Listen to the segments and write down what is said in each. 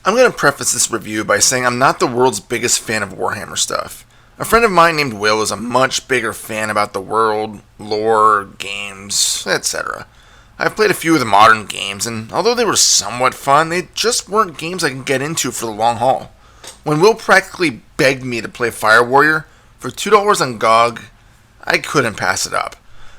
I'm going to preface this review by saying I'm not the world's biggest fan of Warhammer stuff. A friend of mine named Will is a much bigger fan about the world, lore, games, etc. I've played a few of the modern games, and although they were somewhat fun, they just weren't games I can get into for the long haul. When Will practically begged me to play Fire Warrior for $2 on GOG, I couldn't pass it up.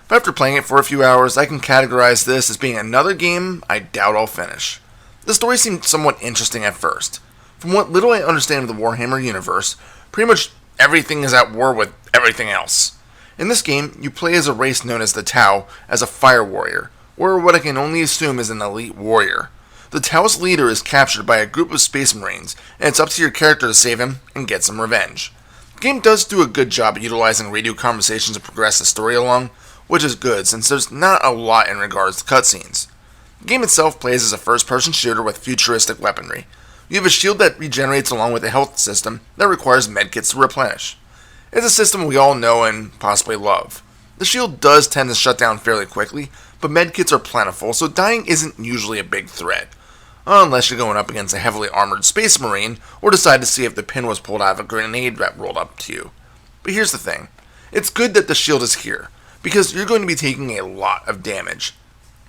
But after playing it for a few hours, I can categorize this as being another game I doubt I'll finish. The story seemed somewhat interesting at first. From what little I understand of the Warhammer universe, pretty much everything is at war with everything else. In this game, you play as a race known as the Tau as a fire warrior, or what I can only assume is an elite warrior. The Tau's leader is captured by a group of space marines, and it's up to your character to save him and get some revenge. The game does do a good job at utilizing radio conversations to progress the story along, which is good since there's not a lot in regards to cutscenes. The game itself plays as a first-person shooter with futuristic weaponry. You have a shield that regenerates along with a health system that requires medkits to replenish. It's a system we all know and possibly love. The shield does tend to shut down fairly quickly, but medkits are plentiful, so dying isn't usually a big threat. Unless you're going up against a heavily armored space marine, or decide to see if the pin was pulled out of a grenade that rolled up to you. But here's the thing. It's good that the shield is here, because you're going to be taking a lot of damage.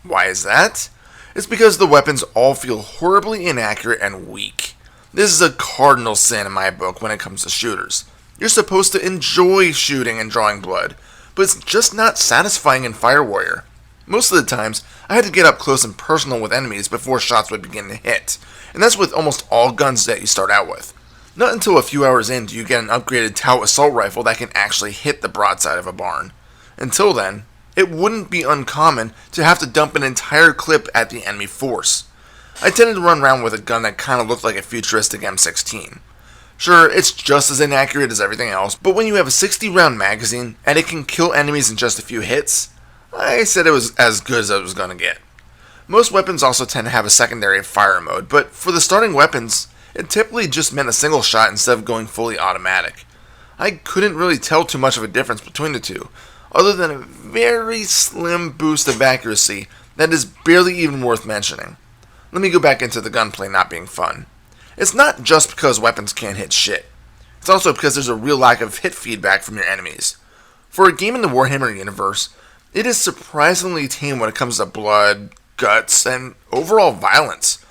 Why is that? It's because the weapons all feel horribly inaccurate and weak. This is a cardinal sin in my book when it comes to shooters. You're supposed to enjoy shooting and drawing blood, but it's just not satisfying in Fire Warrior. Most of the times, I had to get up close and personal with enemies before shots would begin to hit, and that's with almost all guns that you start out with. Not until a few hours in do you get an upgraded Tau assault rifle that can actually hit the broadside of a barn. Until then, it wouldn't be uncommon to have to dump an entire clip at the enemy force. I tended to run around with a gun that kind of looked like a futuristic M16. Sure, it's just as inaccurate as everything else, but when you have a 60-round magazine and it can kill enemies in just a few hits, I said it was as good as I was going to get. Most weapons also tend to have a secondary fire mode, but for the starting weapons, it typically just meant a single shot instead of going fully automatic. I couldn't really tell too much of a difference between the two, other than a very slim boost of accuracy that is barely even worth mentioning. Let me go back into the gunplay not being fun. It's not just because weapons can't hit shit. It's also because there's a real lack of hit feedback from your enemies. For a game in the Warhammer universe, it is surprisingly tame when it comes to blood, guts, and overall violence.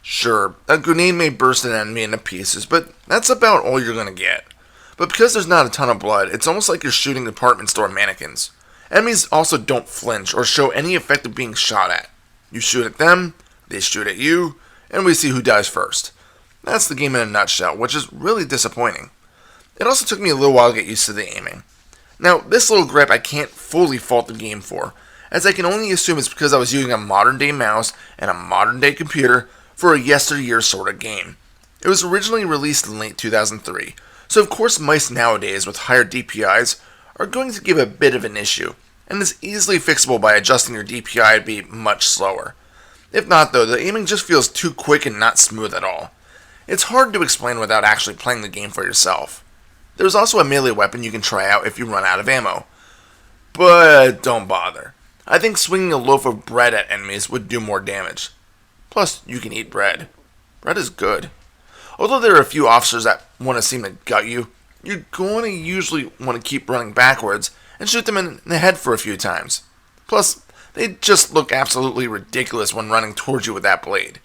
Sure, a grenade may burst an enemy into pieces, but that's about all you're going to get. But because there's not a ton of blood, it's almost like you're shooting department store mannequins. Enemies also don't flinch or show any effect of being shot at. You shoot at them, they shoot at you, and we see who dies first. That's the game in a nutshell, which is really disappointing. It also took me a little while to get used to the aiming. Now, this little grip I can't fully fault the game for, as I can only assume it's because I was using a modern-day mouse and a modern-day computer for a yesteryear sort of game. It was originally released in late 2003, so of course mice nowadays with higher DPIs are going to give a bit of an issue, and is easily fixable by adjusting your DPI to be much slower. If not though, the aiming just feels too quick and not smooth at all. It's hard to explain without actually playing the game for yourself. There's also a melee weapon you can try out if you run out of ammo. But don't bother. I think swinging a loaf of bread at enemies would do more damage. Plus, you can eat bread. Bread is good. Although there are a few officers that want to seem to gut you, you're going to usually want to keep running backwards and shoot them in the head for a few times. Plus, they just look absolutely ridiculous when running towards you with that blade.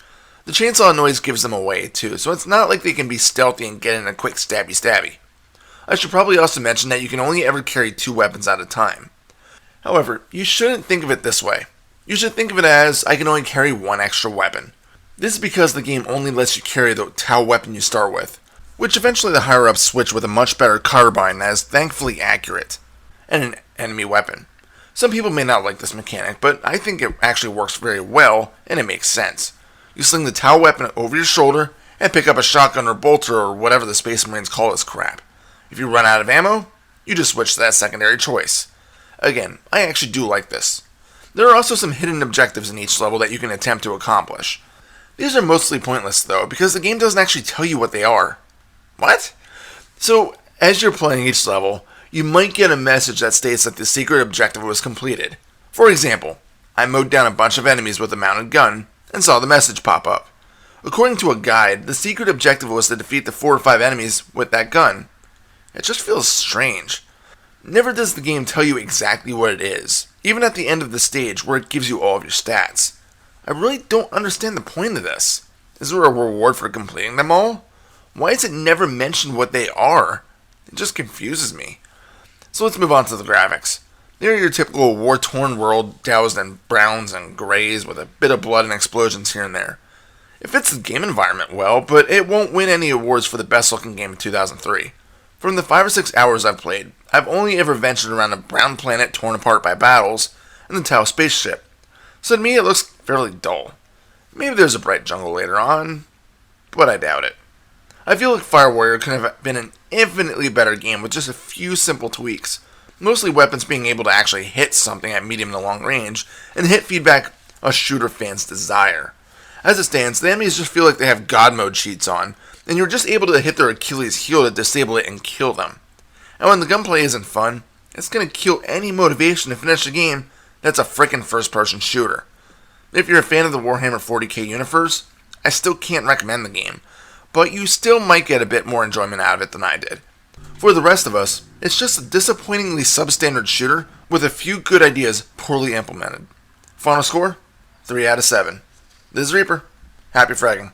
The chainsaw noise gives them away too, so it's not like they can be stealthy and get in a quick stabby. I should probably also mention that you can only ever carry 2 weapons at a time. However, you shouldn't think of it this way. You should think of it as, I can only carry 1 extra weapon. This is because the game only lets you carry the Tau weapon you start with, which eventually the higher-ups switch with a much better carbine that is thankfully accurate, and an enemy weapon. Some people may not like this mechanic, but I think it actually works very well, and it makes sense. You sling the Tau weapon over your shoulder, and pick up a shotgun or bolter or whatever the Space Marines call this crap. If you run out of ammo, you just switch to that secondary choice. Again, I actually do like this. There are also some hidden objectives in each level that you can attempt to accomplish. These are mostly pointless though, because the game doesn't actually tell you what they are. What? So, as you're playing each level, you might get a message that states that the secret objective was completed. For example, I mowed down a bunch of enemies with a mounted gun and saw the message pop up. According to a guide, the secret objective was to defeat the 4 or 5 enemies with that gun. It just feels strange. Never does the game tell you exactly what it is, even at the end of the stage where it gives you all of your stats. I really don't understand the point of this. Is there a reward for completing them all? Why is it never mentioned what they are? It just confuses me. So let's move on to the graphics. They're your typical war-torn world doused in browns and grays with a bit of blood and explosions here and there. It fits the game environment well, but it won't win any awards for the best looking game in 2003. From the 5 or 6 hours I've played, I've only ever ventured around a brown planet torn apart by battles and the Tau spaceship. So to me it looks fairly dull. Maybe there's a bright jungle later on, but I doubt it. I feel like Fire Warrior could have been an infinitely better game with just a few simple tweaks. Mostly weapons being able to actually hit something at medium to long range, and hit feedback a shooter fan's desire. As it stands, the enemies just feel like they have God mode cheats on, and you're just able to hit their Achilles heel to disable it and kill them. And when the gunplay isn't fun, it's going to kill any motivation to finish a game that's a frickin' first-person shooter. If you're a fan of the Warhammer 40k universe, I still can't recommend the game, but you still might get a bit more enjoyment out of it than I did. For the rest of us, it's just a disappointingly substandard shooter with a few good ideas poorly implemented. Final score? 3 out of 7. This is Reaper. Happy fragging.